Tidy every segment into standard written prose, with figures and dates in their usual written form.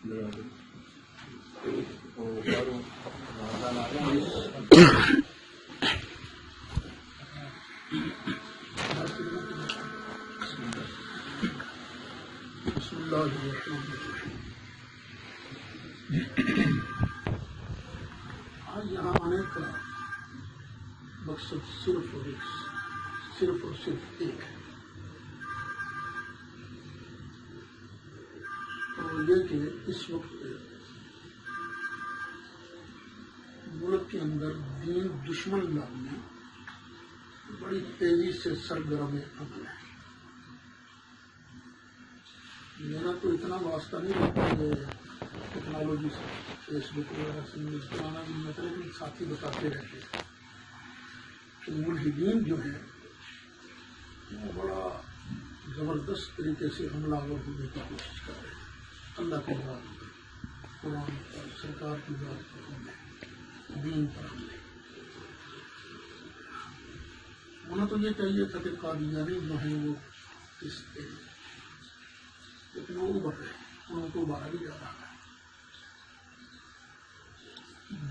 آج یہاں آنے کا مقصد صرف اور صرف ایک ہے، اور یہ کہ اس وقت ملک کے اندر دین دشمن لوگ میں بڑی تیزی سے سرگرم عمل ہے۔ میرا تو اتنا واسطہ نہیں رہتا کہ ٹیکنالوجی سے، فیس بک وغیرہ سے نیوز پڑھانا بھی، مطلب ساتھی بتاتے رہتے ہیں کہ ملحدین جو ہے وہ بڑا زبردست طریقے سے حملہ آور ہونے کی کوشش کر رہے ہیں اللہ کی ذات پر، قرآن پر، سرکار کی ذات پر حملے، دین پر حملے۔ ہونا تو یہ چاہیے تھا کہ قادیانی جو ہیں وہ اس پہ، لیکن وہ ابھر رہے ہیں، ان کو ابھارا بھی جا رہا ہے۔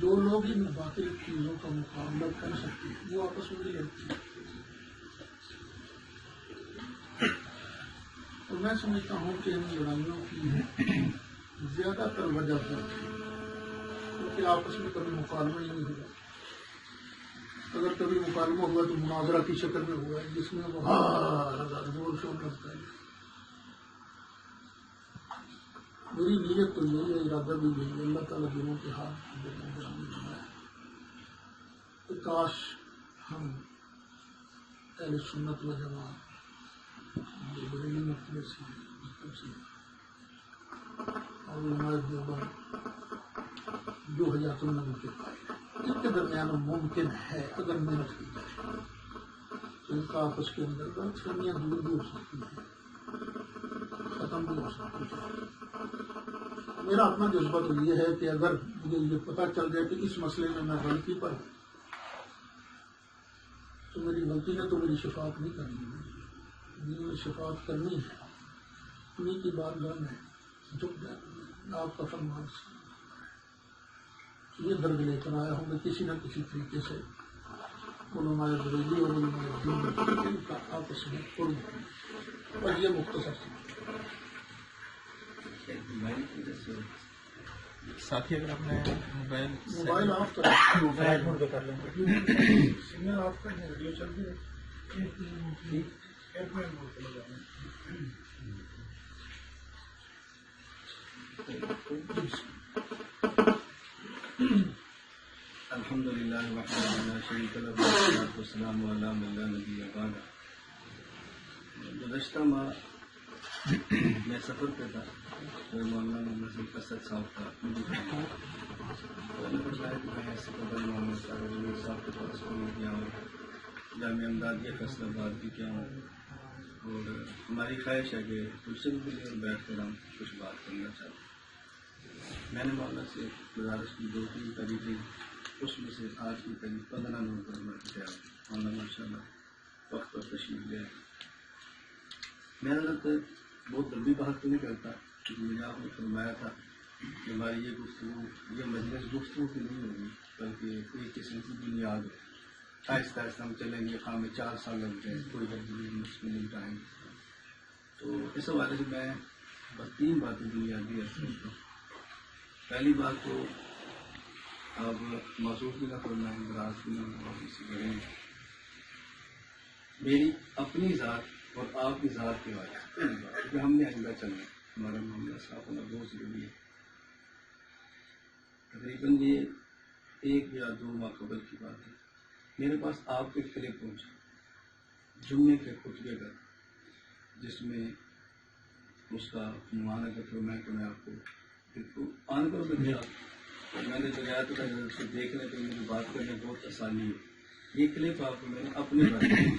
جو لوگ ان باطل چیزوں کا مقابلہ کر سکتے ہیں وہ آپس میں بھی لڑتے ہیں، اور میں سمجھتا ہوں کہ ان لڑائیوں کی زیادہ تر وجہ ہے کیونکہ آپس میں کبھی مکالمہ ہی نہیں ہوا۔ اگر کبھی مکالمہ ہوا تو مناظرہ کی شکل میں ہوا ہے، جس میں وہ زور شور لگتا ہے۔ میری نیت تو یہی ہے، ارادہ بھی یہی ہے، اللہ تعالیٰ دنوں کے ہاتھ ہے کہ کاش ہم اہل سنت و جماعت جو بریلی مکتبے سے اور علماء دیوبند جو حیات النبی کے قائل ہیں، ان کے درمیان ممکن ہے اگر محنت کی جائے تو ان کا آپس کے اندر غلط فہمیاں دور بھی ہو سکتی ہیں، ختم بھی ہو سکتی ہیں۔ میرا اپنا جذبہ تو یہ ہے کہ اگر مجھے یہ پتہ چل جائے کہ اس مسئلے میں غلطی پر ہوں تو میری غلطی نے تو میری شفاعت نہیں کرنی ہے، میں شفاعت کرنی ہے، انہیں کی بارگاہ میں جھک جانا، آپ کا فرمان یہ درد لے کر آیا ہوں کہ کسی نہ کسی طریقے سے علماء بریلی اور علماء دین کا آپس میں قرب اور یہ مختصر ساتھی اگر اپنے موبائل آف کر لیں گے، سگنل آف کر دیں، ریڈیو چل رہی ہے، ایئرپلین موڈ پہ لگانا ہے۔ الحمدللہ وحدہ لا شریک لہ والصلاۃ والسلام علی من لا نبی بعدہ۔ گزشتہ ماہ میں سفر پہ تھا، مولانا مسجد اسد صاحب کا میں نے بتایا کہ میں ایسے قبل مولانا صاحب کے پاس بھی گیا ہوں، جامعہ امدادیہ فیصل آباد بھی کیا ہوں، اور ہماری خواہش ہے کہ دوسرے کے لیے بیٹھ کر ہم کچھ بات کرنا چاہتے ہیں۔ میں نے مولانا سے گزارش کی، 2-3 کری تھی، اس میں سے آج کی قریب 15 نومبر میں کیا مولانا ماشاء اللہ وقت پر تشریف لے آئے۔ میں حضرت بہت لمبی بات تو نہیں کرتا، کیونکہ مجھے آپ نے فرمایا تھا کہ ہماری یہ گفتگو، یہ مجلس گفتگو کی نہیں ہوگی بلکہ ایک قسم کی بنیاد ہے، آہستہ آہستہ ہم چلیں گے، خواہ میں 4 سال لگ جائے کوئی نہیں ٹائم۔ تو اس حوالے سے میں بس 3 باتیں بنیادی کرتا ہوں۔ پہلی بات تو اب موضوع کی نہ فرمائیں، راز کی نہ کریں، میری اپنی ذات اور آپ کی ذات کے بارے میں کیونکہ ہم نے آئندہ چلنا ہے، ہمارا معاملہ صاف ہونا بہت ضروری ہے۔ تقریباً یہ 1 یا 2 ماہ قبل کی بات ہے، میرے پاس آپ کے کلپ پہنچا جمعے کے خطبے کا، جس میں اس کا عنوان ہے کہ میں آپ کو آن کر دیا، میں نے جگہ تو سے دیکھنے پہ مجھے بات کرنے بہت آسانی ہے۔ یہ کلپ آپ کو میں نے اپنے بارے میں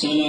16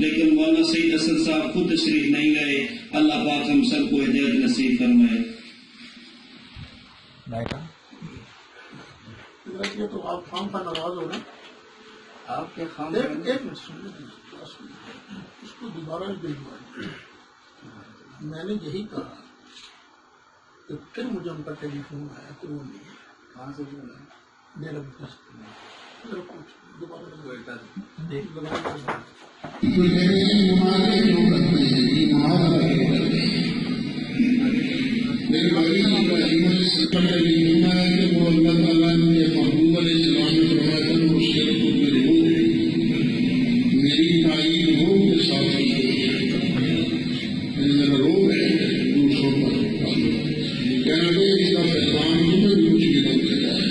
لیکن مولانا سعید حسن صاحب خود تشریف نہیں لائے. اللہ پاک ہم سب کو ہدایت نصیب فرمائے. یہ تو آپ خام کا ناراض ہو رہے ہیں. آپ کے خام ایک منٹ سنیے، اس کو دوبارہ بھیجوائیں. میں نے یہی کہا کہ پھر مجھے ان کا ٹیلی فون آیا کہ وہ نہیں ہے. کہاں سے بول رہے ہیں؟ میرا دوبارہ کوئٹہ سے. میرے بھائی وہ اللہ تعالیٰ نے محبوب علیہ السلام نے فرمایا تھا وہ شیر کو میرے ہو میری تعین ہو کے ساتھ میرا روگ ہے دوسروں پر کہنا کہ اس کا پہچان تمہیں بھی مشکل ہوتا ہے.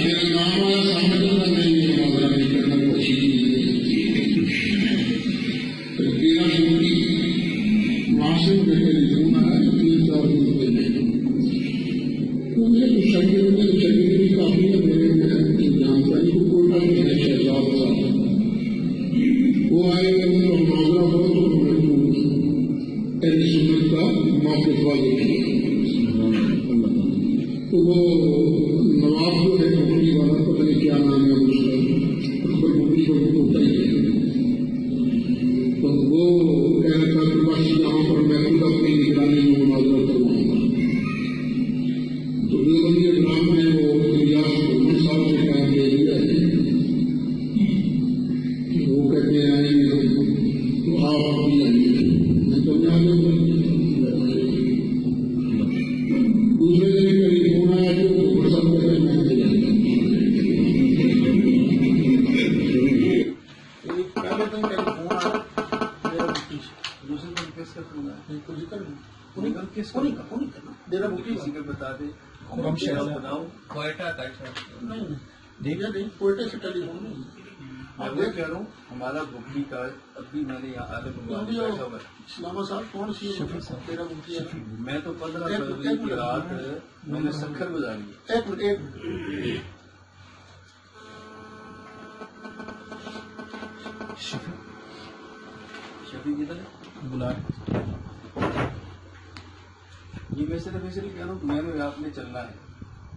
میرا نام والا سامنے نہیں مناظرہ نہیں کرنا کو اچھی چیز تیرا شکری وہاں سے مجھے ٹیلیفون آیا 3-4 دن پہلے. مجھے کچھ شکل بھی کافی ہے. میرے جانتا نہیں کو کوئی بات نہیں شہزاد صاحب وہ آئے کہ وہ مناظرہ ہو تو اہل سنت کا موقف واضح کیا. تو وہ نواب جو ہے کمپنی والا پتہ نہیں کیا نام ہے اس کا اکبر مفتی کو ہوتا ہی ہے. تو وہ کہہ رہا تھا کہ بس یہاں پر میں خود اپنی نگرانی میں مناظرہ کرواؤں گا. تو دیوبندی اکرام نے وہ الیاس محمد صاحب سے کام دے دیا ہے. وہ کہتے ہیں آئیں گے تو آپ بھی آئیے. میں تو میں آگے دوسرے دن میری فون آیا جو پسند کرے میں پہلے دن میرا فون آیا میرا مفتی سے. دوسرے دن کس کا فون ہے؟ نہیں کوئی ذکر نہیں. کس کو نہیں کرنا میرا مفتی کسی کو بتا دے. بتاؤ کوئٹہ کا نہیں نہیں کوئٹہ سے ٹیلی فون نہیں. میں وہ کہہ رہا ہوں ہمارا بکری کا ابھی میں نے یہاں بیٹھا ہوا ہے. اسلامہ صاحب کون سی میرا مفتی ہے. میں تو 15 فروری کی رات میں نے سکھر گزاری ہے. ایک منٹ شفیع کدھر ہے؟ بلا یہ میں صرف اس لیے کہہ رہا ہوں کہ میں نے آپ نے چلنا ہے.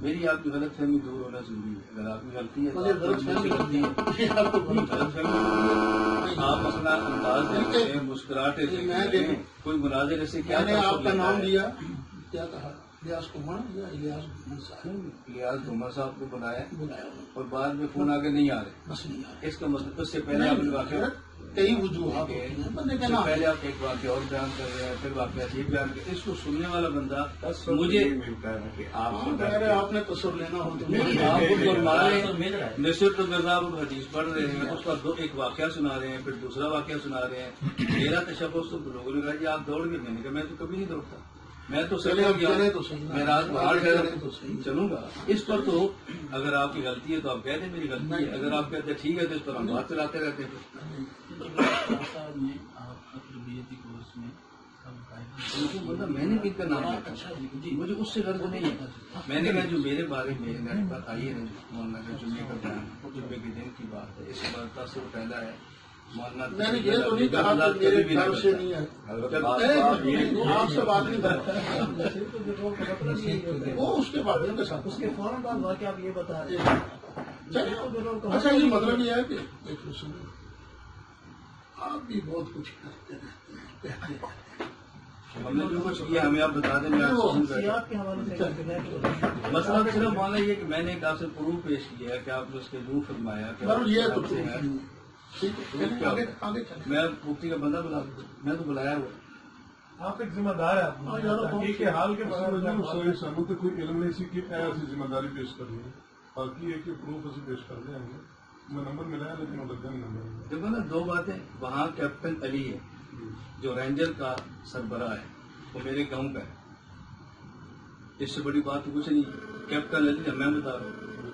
میری آپ کی غلط فہمی دور ہونا ضروری ہے. اگر آپ کی غلطی ہے تو غلط فہمی آپ اپنا انداز دیکھتے ہیں مسکراہٹے سے کوئی مناظر ایسے کیا میں نے آپ کا نام لیا کیا کہا الیاس کمار یا الیاس محمد صاحب. الیاس عمر صاحب کو بلایا بلایا اور بعد میں فون آگے نہیں آ رہے. بس نہیں آ اس کا مطلب اس سے پہلے آپ نے واقعہ کئی وجوہات ہوتی ہیں بندے کا نام. پہلے آپ ایک واقعہ اور بیان کر رہے ہیں پھر واقعہ یہ بیان کر اس کو سننے والا بندہ مجھے ملتا ہے کہ آپ نے تصور لینا ہو تو آپ نصرت الغذاب حدیث پڑھ رہے ہیں اس کا ایک واقعہ سنا رہے ہیں پھر دوسرا واقعہ سنا رہے ہیں. میرا تشبث تو لوگوں نے کہا جی آپ دوڑ گئے. میں نے کہا میں تو کبھی نہیں دوڑتا. میں تو میں رات باہر چلوں گا. اس پر تو اگر آپ کی غلطی ہے تو آپ کہہ دیں میری غلطی ہے. اگر آپ کہتے ہیں ٹھیک ہے تو اس پر ہم بات چلاتے رہتے ہیں. مطلب میں نے بھی ان کا نام لیا مجھے اس سے غرض نہیں ہے. میں نے کہا جو میرے بارے میں نیٹ پر آئی ہے نا مولانا کا جمعے کا بیان جمعے کے دن کی بات ہے. اس بار تاثر پیدا ہے مولانا. میں نے یہ تو نہیں کہا کہ میرے گھر سے نہیں ہے. آپ سے بات نہیں کرتا وہ اس کے بعد کے ساتھ اس کے فوراً بعد واقعہ آپ یہ بتا رہے ہیں. اچھا یہ مطلب یہ ہے کہ آپ بھی بہت کچھ کرتے رہتے ہیں. ہم نے جو کچھ کیا ہمیں آپ بتا دیں. مسئلہ صرف مانا یہ کہ میں نے ایک آپ سے پروف پیش کیا کہ آپ نے اس کے جو فرمایا میں مفتی کا بندہ بلا میں تو بلایا ہوا. آپ ایک ذمہ دار ہے حال کے بارے کوئی علم نہیں سی کہ ایسی ذمہ داری پیش کرنی ہے. باقی ایک پروف اسی پیش کر دیں ہمیں. میں نمبر ملایا لیکن وہ لگا نہیں نمبر. دیکھو نا دو باتیں. وہاں کیپٹن علی ہے جو رینجر کا سربراہ ہے وہ میرے گاؤں کا ہے. اس سے بڑی بات کچھ نہیں. کیپٹن علی میں بتا رہا ہوں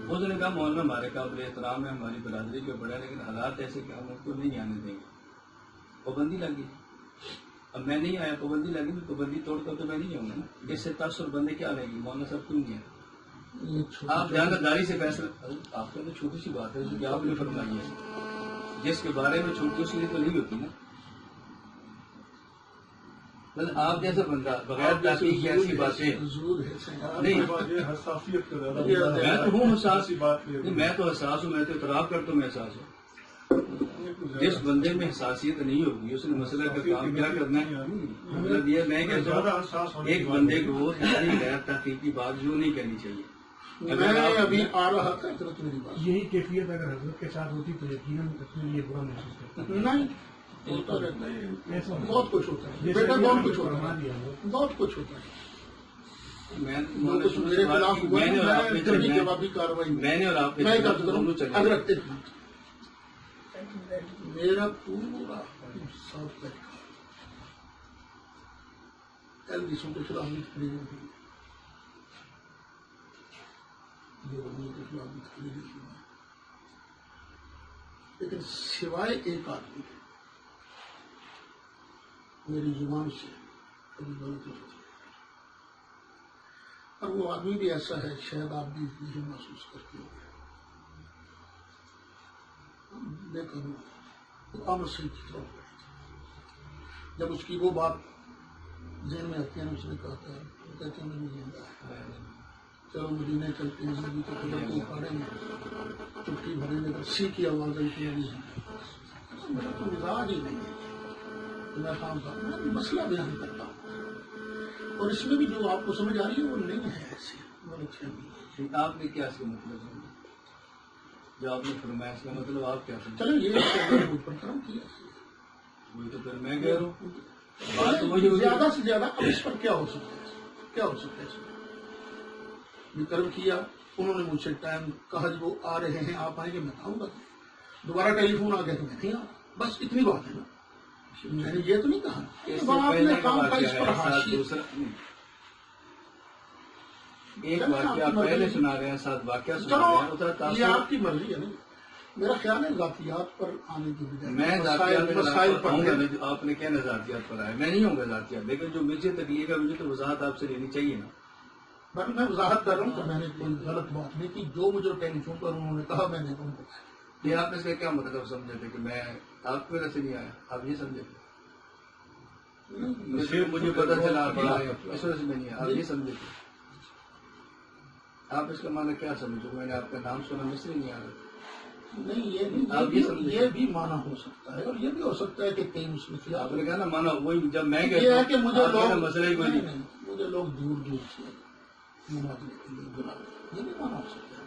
اس نے کہا مولانا ہمارے قابل احترام ہے ہماری برادری کے بڑے لیکن حالات ایسے کہ ہم اس کو نہیں آنے دیں گے. پابندی لگی. اب میں نہیں آیا پابندی لگی تو پابندی توڑ کر تو میں نہیں آؤں گا نا. اس سے تاثر بندے کیا لگے گی مولانا صاحب کیوں نہیں ہے. آپ جانکاری سے فیصلہ آپ کا تو چھوٹی سی بات ہے جو کہ آپ نے فرمائی ہے جس کے بارے میں چھوٹی اس لیے تو نہیں ہوتی نا. آپ جیسا بندہ بغیر تحقیق کی ایسی باتیں نہیں. حساسیت کا زیادہ میں تو ہوں حساس، بات میں تو حساس ہوں، میں تو اعتراف کرتا ہوں میں حساس ہوں. جس بندے میں حساسیت نہیں ہوگی اس نے مسئلہ کا کام کیا کرنا ہے. مطلب یہ میں کہتا ہوں ایک بندے کو غیر تحقیقی بات جو نہیں کرنی چاہیے. میں ابھی آ رہا تھا حضرت میری بات یہی کیفیت اگر حضرت کے ساتھ ہوتی تو یقیناً اپنے لیے برا محسوس کرتا. نہیں ہوتا رہتا ہے، ایسا بہت کچھ ہوتا ہے جیسے بیٹا، ابھی بہت آپ کچھ نے ہوتا فرما ہے، دیا وہ. بہت کچھ ہوتا ہے. میں جو کچھ میرے خلاف ہوا ہے میں جبھی جوابی کاروائی میں نے اور آپ نے میں درج کروں. دونوں چلے. حضرت ایک منٹ، میرا پورا صاف طریقہ ایلڈیسوں کے خلاف بھی تقریریں ہوئی، دیوبندیوں کے خلاف بھی تقریریں ہوئی، لیکن سوائے ایک آدمی میری زبان سے کبھی غلط نہیں ہوتی. اور وہ آدمی بھی ایسا ہے، شاید آپ بھی یہ محسوس کرتے ہو گے، لیکن وہ امر سے کی طرف بڑھتی. جب اس کی وہ بات ذہن میں آتی ہے اس نے کہا تھا کہتے ہیں نہیں زندہ ہے، چلو مدینے چلتے ہیں، زندگی کو قدر کو اکھاڑیں گے، چٹکی بھریں گے، سی کی آواز آئی کہ نہیں ہے. میرا تو مزاج ہی نہیں ہے کہ میں کام کروں، میں مسئلہ بیان کرتا ہوں، اور اس میں بھی جو آپ کو سمجھ آ رہی ہے وہ نہیں ہے ایسی غلط فہمی ہے. آپ نے کیا اس کا مطلب سمجھا جو آپ نے فرمایا اس کا مطلب آپ کیا سمجھا؟ چلو یہ مجھ پر کرم کیا، وہی تو پھر میں کہہ رہا ہوں بات تو وہی ہوگی. زیادہ سے زیادہ اب اس پر کیا ہو سکتا ہے، کیا ہو سکتا ہے اس میں؟ یہ کرم کیا، انہوں نے مجھ سے ٹائم کہا جب وہ آ رہے ہیں آپ آئیں گے، میں آؤں گا. دوبارہ ٹیلی فون آ گیا تو میں نہیں آؤں، بس اتنی بات ہے نا. میں نے یہ تو نہیں کہا اس کہ سے آپ پہلے نے کا کام کا واقعہ اس پر ہے، ساتھ حاشیے. دوسرا ایک واقعہ پہلے سنا رہے ہیں، ساتھ واقعہ سنا رہے ہیں، اتنا چلو یہ تاثر. آپ کی مرضی ہے نا. میرا خیال ہے ذاتیات پر آنے کی بجائے میں ذاتیات مسائل پر پر آؤں گا ہے. نہیں، جو آپ نے کیا ذاتیات پر آئے، میں نہیں ہوں گا ذاتیات، لیکن جو مجھے تکلیف ہے مجھے تو وضاحت آپ سے لینی چاہیے نا. میں وضاحت کر رہا ہوں کہ میں نے کوئی غلط بات نہیں کی، جو مجھے ٹیلی فون پر انہوں نے کہا میں نے ان کو کہا. یہ آپ اس کا کیا مطلب سمجھے تھے کہ میں آپ کی وجہ سے نہیں آیا، آپ یہ سمجھے تھے؟ مجھے پتا چلا آپ آ رہے ہیں اس وجہ سے میں نہیں آیا، آپ یہ سمجھے تھے؟ آپ اس کا معنی کیا سمجھو؟ میں نے آپ کا نام سنا مصری نہیں آ رہا. نہیں یہ آپ یہ بھی سمجھیں. یہ بھی مانا ہو سکتا ہے، اور یہ بھی ہو سکتا ہے کہ کئی مصیبتیں آپ نے کہا نا مانا وہی جب میں یہ کہتا ہے کہ ہوں مجھے آپ کا لوگ مسئلہ ہی کوئی نہیں. مجھے لوگ دور دور سے مناظرے کے لیے بلا، یہ بھی مانا ہو سکتا ہے.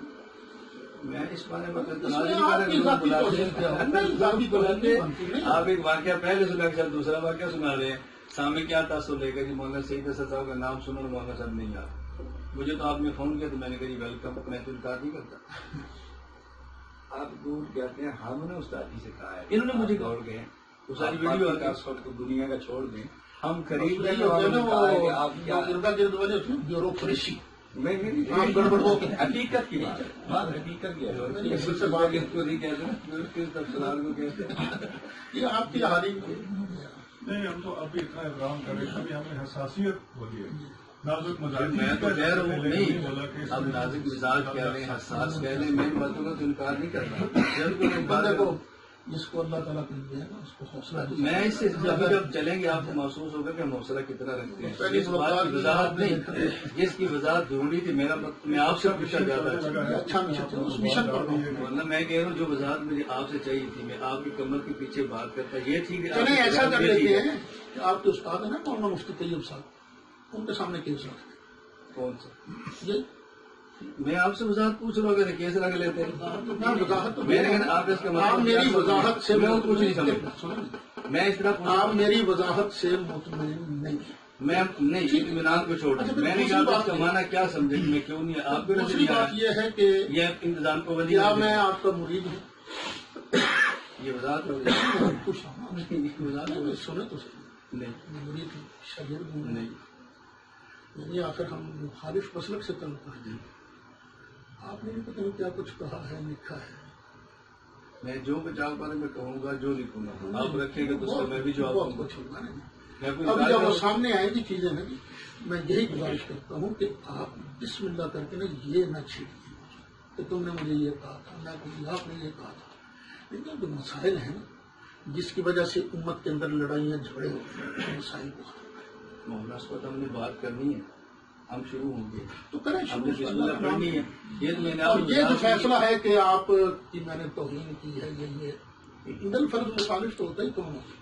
میں اس بارے میں اس میں آپ کی ذاتی توہین کیا ہو؟ نہیں، ذاتی توہین نہیں بنتی، نہیں. آپ ایک واقعہ پہلے سنا کے ساتھ دوسرا واقعہ سنا رہے ہیں، سامنے کیا تاثر لے گا جی مولانا سعید اسد صاحب کا نام سنو اور مولانا صاحب نہیں آتا. مجھے تو آپ نے فون کیا تو میں نے کہا ویلکم، میں تو انکار نہیں کرتا. آپ دور کہتے ہیں، ہم نے استاد جی سے کہا ہے انہوں نے مجھے چھوڑ گئے وہ ساری ویڈیو آ گئی. کو دنیا کا چھوڑ دیں. ہم خرید یہ رہے جو ہے نا کہا ہے کہ آپ وہ کیا اردا گرد والے اس میں بیوروکریسی نہیں آپ گڑبڑ ہو کے حقیقت کی بات ہے، بات حقیقت کی ہے. اس سے بات اس کو نہیں کہتے نا، کس تفصیلات کو کہتے ہیں. یہ آپ کی حالی نہیں، ہم تو ابھی اتنا احترام کریں، ابھی ہمیں حساسیت ہوگی ہے. نازک مزاج میں تو کہہ رہا ہوں نہیں، اب نازک مزاج کہہ لیں، حساس کہہ لیں، میں ان باتوں کا تو انکار نہیں کرتا. بالکل ایک بات بندے کو جس کو اللہ تعالیٰ کو دے نا اس کو حوصلہ دے. میں اس سے جب چلیں گے آپ کو محسوس ہوگا کہ ہم حوصلہ کتنا رکھتے ہیں. پہلی اس بات کی وضاحت نہیں، جس کی وضاحت ضروری تھی میرا میں آپ سے پوچھا جاتا ہے. اچھا مشن تھا، اس مشن پر رہوں. ورنہ میں کہہ رہا ہوں جو وضاحت مجھے آپ سے چاہیے تھی، میں آپ کی کمر کے پیچھے بات کرتا یہ تھی کہ چلیں ایسا کر لیتے ہیں کہ آپ کے استاد ہیں نا مولانا مفتی طیب صاحب، ان کے سامنے کیس رکھ دیں. کون سا؟ یہ میں آپ سے وضاحت پوچھ رہا ہوں کہ کیس رکھ لیتے ہیں. میں وضاحت تو میں نے کہا آپ اس کا آپ میری وضاحت سے میں کچھ نہیں سمجھتا. سنیں، میں اس طرح آپ میری وضاحت سے مطمئن نہیں ہیں. میں نہیں اطمینان کو چھوڑ دیں. میں نے کہا آپ اس کا معنی کیا سمجھے کہ میں کیوں نہیں آپ کو دوسری بات یہ ہے کہ یہ انتظام کو ولی کیا میں آپ کا مرید ہوں؟ یہ وضاحت ہو خوش ہوں. وضاحت ہو سنیں تو صحیح، نہیں میں مرید ہوں، شاگرد ہوں. نہیں یعنی آخر ہم مخالف مسلک سے تعلق رکھتے ہیں. آپ نے بھی پتہ نہیں کیا کچھ کہا ہے، لکھا ہے. میں جو کچھ آپ بارے میں کہوں گا جو لکھوں گا آپ رکھیں گے تو اس کا میں بھی جواب بہت دوں گا. کچھ ہوگا نا. میں کوئی اب انکار جب وہ کروں- سامنے آئیں گی چیزیں نا، میں یہی گزارش کرتا ہوں کہ آپ بسم اللہ کر کے نا یہ نہ چھیڑیے کہ تم نے مجھے یہ کہا تھا، میں کہوں آپ نے یہ کہا تھا. لیکن جو مسائل ہیں جس کی وجہ سے امت کے اندر لڑائیاں جھگڑے ہوتے ہیں، مسائل کو مولانا اس پر ہم نے بات کرنی ہے، ہم شروع ہوں گے تو کریں ہم نے بسم اللہ پڑھنی ہے. یہ تو میں نے اور آپ یہ جو فیصلہ ہے کہ آپ کی میں نے توہین کی ہے یہ عند الفرض مخالف تو ہوتا ہی کون ہے.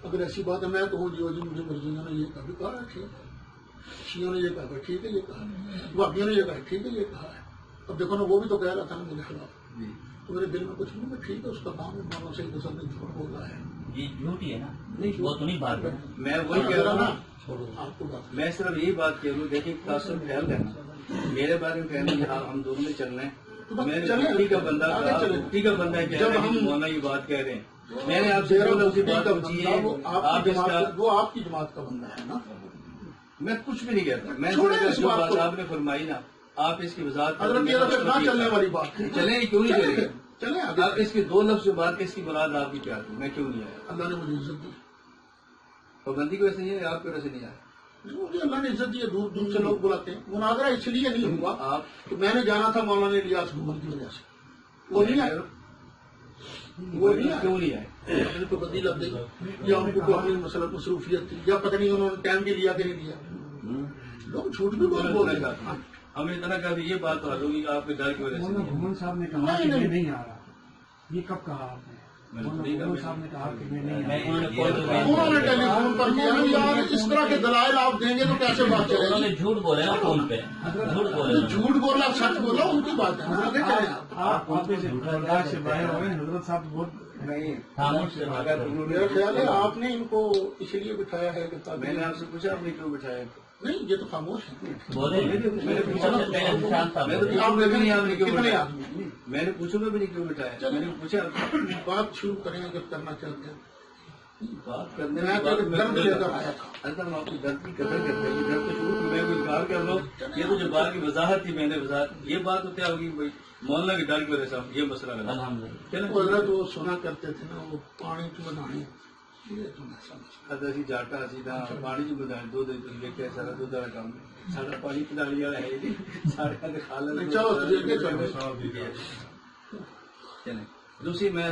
اگر ایسی بات ہے میں کہوں جی مجھے مرزیوں نے یہ کبھی کہا ہے ٹھیک ہے، شیعوں نے یہ کہا ہے ٹھیک ہے یہ کہا ہے، وہابیوں نے یہ کہا ہے ٹھیک ہے یہ کہا ہے. اب دیکھو نا وہ بھی تو کہہ رہا تھا نا میرے خلاف، جی تو میرے دل میں کچھ نہیں میں ٹھیک ہے اس کا کام ہے مانو سے سب نے جھوٹ بولا ہے. یہ جھوٹ ہی ہے نا، وہ تو نہیں بات ہے. میں وہی کہہ رہا ہوں نا، چھوڑو آپ کو بات میں صرف یہی بات کہہ رہا ہوں. دیکھیں تعصب خیال کرنا، میرے بارے میں کہنا کہ ہم دونوں میں چلنا ہے. میں نے مٹی کا بندہ کہا، مٹی کا بندہ کہہ رہا ہے کہ مولانا یہ بات کہہ رہے ہیں. میں نے آپ سے اسی بات پوچھی ہے، وہ آپ کی جماعت کا بندہ ہے نا. میں کچھ بھی نہیں کہتا. میں جو بات آپ نے فرمائی نا، آپ اس کی وضاحت حضرت یہ تو نہ چلنے والی بات ہے. چلیں کیوں نہیں چلے گا؟ چلیں آپ اس کے دو لفظ جو بات اس کی مراد آپ کی کیا تھی؟ میں کیوں نہیں آیا؟ اللہ نے مجھے عزت دی. پابندی کی وجہ سے نہیں ہے، آپ کی وجہ سے نہیں آیا. مجھے اللہ نے عزت دی ہے. دور دور سے لوگ بلاتے ہیں. مناظرہ اس لیے نہیں ہوا آپ کہ میں نے جانا تھا مولانا الیاس گھومن کی وجہ سے. وہ نہیں آئے. وہ نہیں آئے. کیوں نہیں آئے؟ اپنی پابندی لگ گئی یا ان کو اپنی مسئلہ مصروفیت تھی یا پتہ نہیں انہوں نے ٹائم بھی لیا کہ نہیں لیا. لوگ جھوٹ بھی بہت بول رہے ہیں. ہم نے اتنا کہا کہ یہ بات تو حل ہوگی کہ آپ کے ڈر کی وجہ سے مولانا نہیں ہے. گھومن صاحب نے کہا کہ میں نہیں آ رہا. یہ کب کہا آپ نے؟ میں نے مولانا گھومن صاحب نے کہا کہ میں نہیں آ میں رہا. انہوں نے ٹیلی فون پر کیا نا یار اس طرح کے دلائل آپ دیں گے تو کیسے بات چلے انہوں گی. نے جھوٹ بولے نا فون پہ، جھوٹ بولے. جھوٹ بولا سچ بولا ان کی بات ہے. آگے چلیں آپ. آپ واپس برداشت سے باہر ہو گئے. حضرت صاحب بہت نہیں. خاموش سے بات اگر کرو. انہوں نے میرا خیال ہے آپ نے ان کو اس لیے بٹھایا ہے کہ میں نے آپ سے پوچھا آپ نے کیوں بٹھایا؟ نہیں یہ تو خاموش ہے. بولے میں نے پوچھا سب سے پہلے نشان صاحب میں تو بولے. پوچھوں گا بھی نہیں آپ نے کیوں کتنے بٹھایا. آدمی؟ میں نے پوچھوں گا بھی نہیں کیوں بٹھایا. میں نے پوچھا بات شروع کریں اگر کرنا چاہتے ہیں. بات کرنے میں تو درد لے کر آیا تھا. اصل میں آپ کی درد کی قدر کرتے ہیں. درد تو شروع میں کوئی انکار کر رہا ہوں. یہ تو جو بات کی وضاحت تھی میں نے وضاحت. یہ بات تو کیا ہوگی بھائی مولانا کے ڈر کی وجہ سے یہ مسئلہ لگا. الحمدللہ. چلیں وہ حضرت وہ سنا کرتے تھے نا وہ پانی کی بنانی یہ تو میں سمجھ. اسی جاٹا سیدھا پانی چ بجائے دو دن لے کے سارا دودھ والا کام سارا پانی پلانے والا ہے سارے کھا لینا. چلیں دوسری میں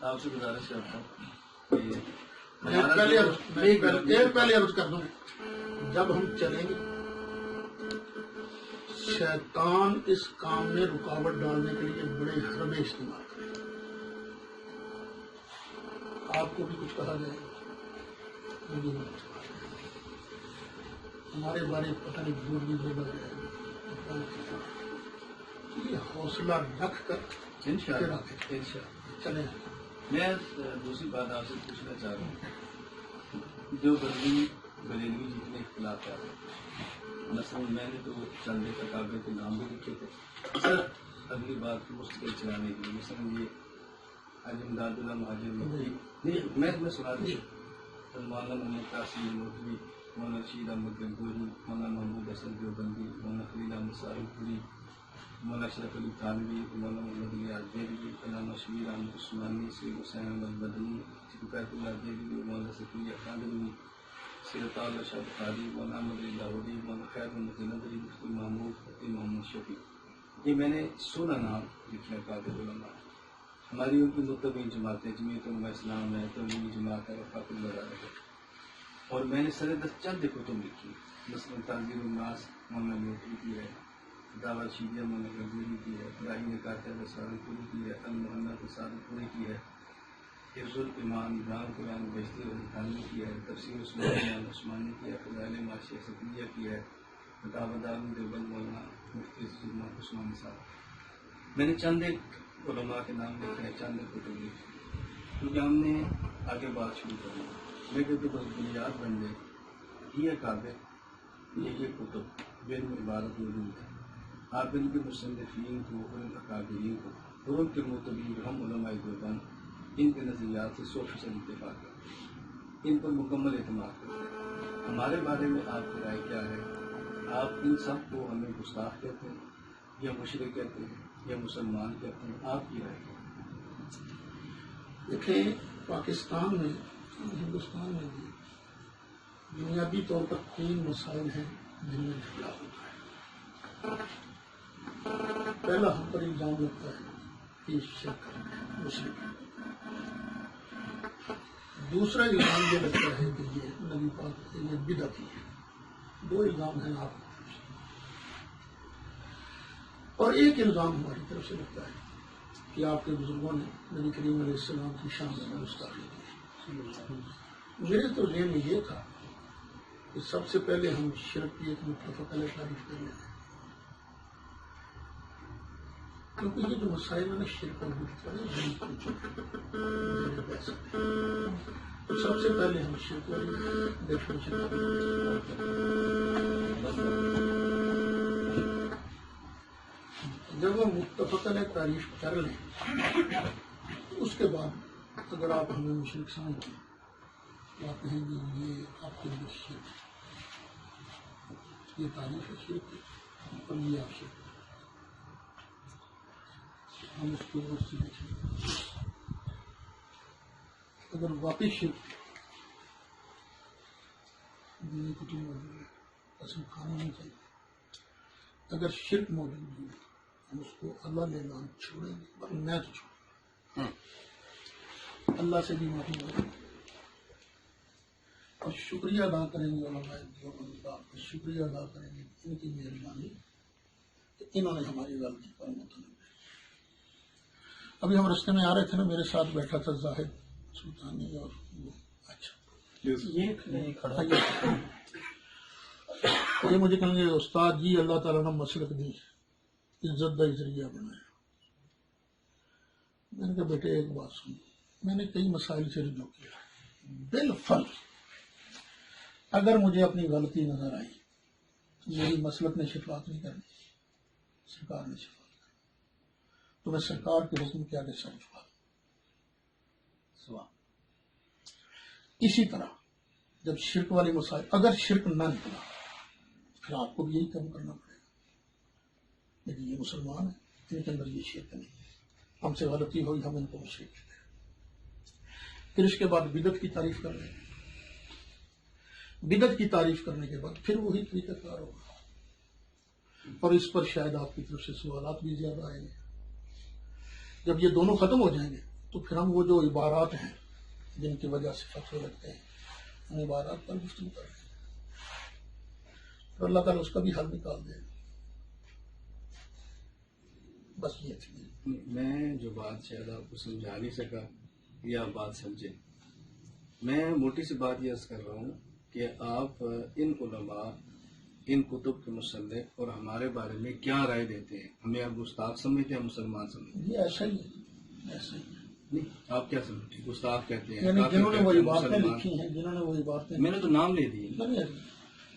آپ سے گزارش کرتا ہوں کہ ایک پہلے عرض کر دوں جب ہم چلیں گے شیطان اس کام میں رکاوٹ ڈالنے کے لیے بڑے حربے استعمال کریں. آپ کو بھی کچھ کہا جائے مجھے بھی کچھ کہا جائے. ہمارے بارے میں پتہ نہیں جھوٹ بھی بولا جائے. یہ حوصلہ رکھ کر انشاءاللہ چلیں. میں دوسری بات آپ سے پوچھنا چاہ رہا ہوں جو بریلوی جتنے اختلافات ہیں مثلاً میں نے تو چند تقابے کے نام بھی لکھے تھے سر اگلی بات مستقل چلانے کے لیے. مثلاً یہ امداد اللہ مہاجر مفتی میں سنا دوں مولانا محمد قاسم مودودی مولانا رشید احمد گنگوہی مولانا محمود حسن دیوبندی مولانا خلیل احمد صاحب پوری مولانا اشرف علی تھانوی مولانا محمد علی آجیری مولانا شبیر احمد عثمانی سید حسین احمد بدنی بیت اللہ دیوی مولانا سکریہ خاندنی سیرت اللہ شاہ بخاری مولانا احمد علی لاہوری مولانا خیر محمد ندوی مفتی محمود مفتی محمد شفیع. یہ میں نے 16 نام لکھے قابل علماء. ہماری ان کی متبین جماعتیں جمعیت علماء اسلام ہے تبلیغی جماعت ہے وفاق الوزارت ہے. اور میں نے سر دست چند کتب لکھی مثلاً تنظیر الناس مولانا لوٹری کی ہے دعوت شیعہ مولانا گنگوہی کی ہے فراہی نے کہا سہارنپوری کی ہے المحمد سہارنپوری کی ہے حفظ الایمان ابراہیم قرآن بیشتی تھانوی کی ہے تفسیر عثمان عثمانی کی ہے فضائل معاشی صفیہ کی ہے فتاوی دیوبند مولانا مفتی عثمانی صاحب. میں نے چند ایک علماء کے نام لکھے ہیں چند ایک کتب لکھی کیونکہ ہم نے آگے بات شروع کرنی. میں کہتے بس بنیاد بن گئی یہ کتاب یہ کتب بین عبارت موجود ہے. آپ ان کے مصنفین کو اور ان اکابرین کو اور ان کے متبین ہم علماء دیوبند ان کے نظریات سے 100% اتفاق کرتے ہیں. ان پر مکمل اعتماد کرتے ہیں. ہمارے بارے میں آپ کی رائے کیا ہے؟ آپ ان سب کو ہمیں گستاخ کہتے ہیں یا مشرک کہتے ہیں یا مسلمان کہتے ہیں؟ آپ کی رائے کیا ہے؟ دیکھیں پاکستان میں ہندوستان میں بھی بنیادی طور پر 3 مسائل ہیں جن میں جھگڑا ہوتا ہے. پہلا ہم پر الزام لگتا ہے یہ شرک مشرک ہے۔ دوسرا الزام یہ لگتا ہے کہ یہ نبی پاک یہ بدعتی ہے۔ دو الزام ہیں آپ کی طرف سے، اور ایک الزام ہماری طرف سے لگتا ہے کہ آپ کے بزرگوں نے نبی کریم علیہ السلام کی شان میں گستاخی کی۔ میرے تو ذہن میں یہ تھا کہ سب سے پہلے ہم شرک کی ایک متفق علیہ تعریف کر لیں، کیونکہ یہ جو مسائل ہیں نا شرک اور بدعت والے تو سب سے پہلے ہم شرک والی ڈیفینیشن جب ہم متفق علیہ تعریف کر لیں اس کے بعد اگر آپ ہمیں مشرک سمجھتے ہیں تو آپ کہیں گے یہ آپ کے لیے شرک ہے، یہ تعریف ہے شرک کی اور یہ آپ شرک ہے۔ ہم اس کو غور سے دیکھیں، اگر واقعی شرک دینی کتب موجود ہے قسم کھانا نہیں چاہیے، اگر شرک موجود ہے ہم اس کو اللہ نے نام چھوڑیں گے اور میں تو چھوڑوں اللہ سے بھی معافی مانگیں گے اور شکریہ ادا کریں گے، علماء دیوبند کا شکریہ ادا کریں گے ان کی مہربانی کہ انہوں نے ہماری غلطی پر متنوع۔ ابھی ہم رستے میں آ رہے تھے نا، میرے ساتھ بیٹھا تھا زاہد سلطانی اور وہ اچھا یہ مجھے کہیں گے استاد جی اللہ تعالیٰ نے مسلک دی عزت کا ذریعہ بنایا۔ میں نے کہا بیٹے ایک بات سن، میں نے کئی مسائل سے رجوع کیا، بالفرض اگر مجھے اپنی غلطی نظر آئی تو میری مسلک نے شفاعت نہیں کرنی، سرکار نے شفاعت کرنی، تو میں سرکار کے حکم کے آگے سر جھکا دوں۔ اسی طرح جب شرک والی مسائل اگر شرک نہ نکلا پھر آپ کو بھی یہی کام کرنا پڑے گا، لیکن یہ مسلمان ہیں ان کے اندر یہ شرک نہیں ہے، ہم سے غلطی ہوئی ہم ان کو مشرک کہتے ہیں۔ پھر اس کے بعد بدعت کی تعریف کر لیں، بدعت کی تعریف کرنے کے بعد پھر وہی طریقہ کار ہوگا، اور اس پر شاید آپ کی طرف سے سوالات بھی زیادہ آئیں گے۔ جب یہ دونوں ختم ہو جائیں گے تو پھر ہم وہ جو عبارات ہیں جن کی وجہ سے فتوے لگتے ہیں ان عبارات پر گفتگو کریں گے، تو اللہ تعالیٰ اس کا بھی حل نکال دے گا۔ بس یہ تھی میں جو بات شاید آپ کو سمجھا نہیں سکا یا آپ بات سمجھے، میں موٹی سی بات یہ عرض کر رہا ہوں کہ آپ ان علماء ان کتب کے مصنف اور ہمارے بارے میں کیا رائے دیتے ہیں؟ ہمیں آپ گستاخ سمجھتے ہیں مسلمان سمجھتے ہیں؟ یہ ایسا ہی ہے، ایسا ہی ہے۔ نہیں آپ کیا سمجھتے ہیں؟ گستاخ کہتے ہیں، یعنی کافر جنہوں نے کہتے وہ ہیں، عبارتیں مسلمان۔ لکھی ہیں، جنہوں نے وہ عبارتیں میں نے تو نام لے دیے،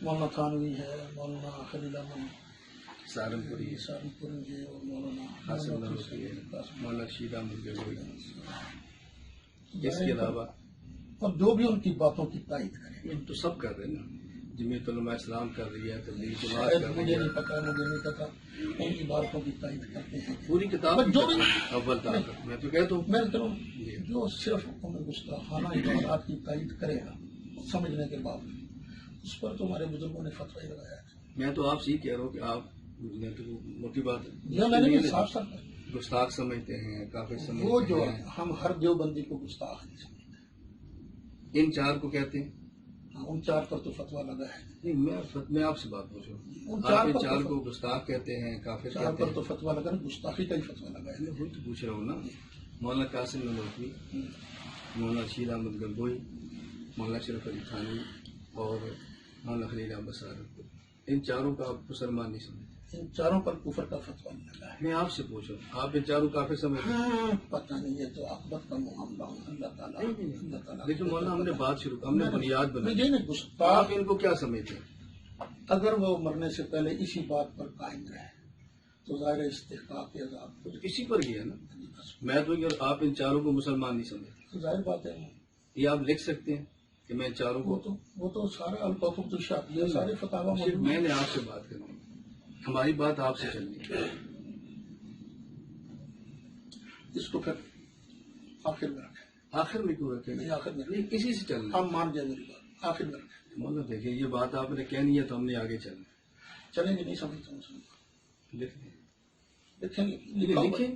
مولانا تھانوی ہے، مولانا خلیل احمد سہارنپوری ہے، سہارنپوری ہے، اور مولانا قاسم نانوتوی ہے، مولانا رشید احمد گنگوئی، اس کے علاوہ اور جو بھی ان کی باتوں کی تائید کریں، ان تو سب کر رہے ہیں نا، جمعیت علماء اسلام کر رہی ہے، تبلیغ جماعت شاید کر رہی مجھے ہے، نہیں پتا ان کی باتوں کی تائید کرتے ہیں۔ پوری کتاب بس جو بھی اول تک میں تو کہتا ہوں میں کہوں جو صرف انہیں گستاخانہ عبارات کی تائید کرے گا سمجھنے کے باوجود، اس پر تو ہمارے بزرگوں نے فتویٰ ہی لگایا ہے۔ میں تو آپ سے ہی کہہ رہا ہوں کہ آپ میں تو موٹی بات ہے یہ میں نے بھی صاف صاف کہا، گستاخ سمجھتے ہیں، کافر وہ سمجھتے جو ہیں، ہم ہر دیوبندی کو گستاخ نہیں سمجھتے، ان چار کو کہتے ہیں۔ ان چار پر تو فتویٰ لگا ہے، نہیں میں آپ سے بات پوچھ رہا ہوں، ان آپ چار ان پر چار تو کو گستاخ کہتے ہیں، کافر چار کہتے پر ہیں؟ تو فتویٰ لگا ہے، گستاخی کا ہی فتویٰ لگا ہے۔ میں وہی تو پوچھ رہا ہوں نا، مولانا قاسم نانوتوی، مولانا رشید احمد گنگوئی، مولانا اشرف علی تھانوی اور مولانا خلیل احمد سہارنپوری، ان چاروں کا آپ مسلمان نہیں سمجھتے؟ ان چاروں پر کفر کا فتویٰ نہیں لگا ہے۔ میں آپ سے پوچھ رہا ہوں، آپ ان چاروں کافر سمجھتے ہیں؟ پتہ نہیں، یہ تو عاقبت کا معاملہ ہو، اللہ تعالیٰ اللہ تعالیٰ لیکن مولانا ہم نے بات شروع ہم نے بنیاد بنائی، نہیں نہیں، آپ گستاخ ان کو کیا سمجھتے ہیں؟ اگر وہ مرنے سے پہلے اسی بات پر قائم رہے تو ظاہر استحقاق کے عذاب وہ تو اسی پر گیا نا، میں تو کہ آپ ان چاروں کو مسلمان نہیں سمجھتے، تو ظاہر بات ہے یہ آپ لکھ سکتے ہیں کہ میں ان چاروں کو، وہ تو سارے القف تو شاپ یہ سارے فتاوا صرف میں نے آپ سے بات کرنی ہے، ہماری بات آپ سے چلنی ہے۔ اس کو پھر آخر میں رکھیں، آخر میں کیوں رکھیں گے؟ نہیں آخر میں نہیں اسی سے چلنا ہے۔ ہم مان جائیں میری بات، آخر میں رکھیں، مولانا دیکھیں یہ بات آپ نے کہنی ہے تو ہم نے آگے چلنا ہے، چلیں گے نہیں سمجھتا ہوں لکھ دیں، لکھیں گے لکھیں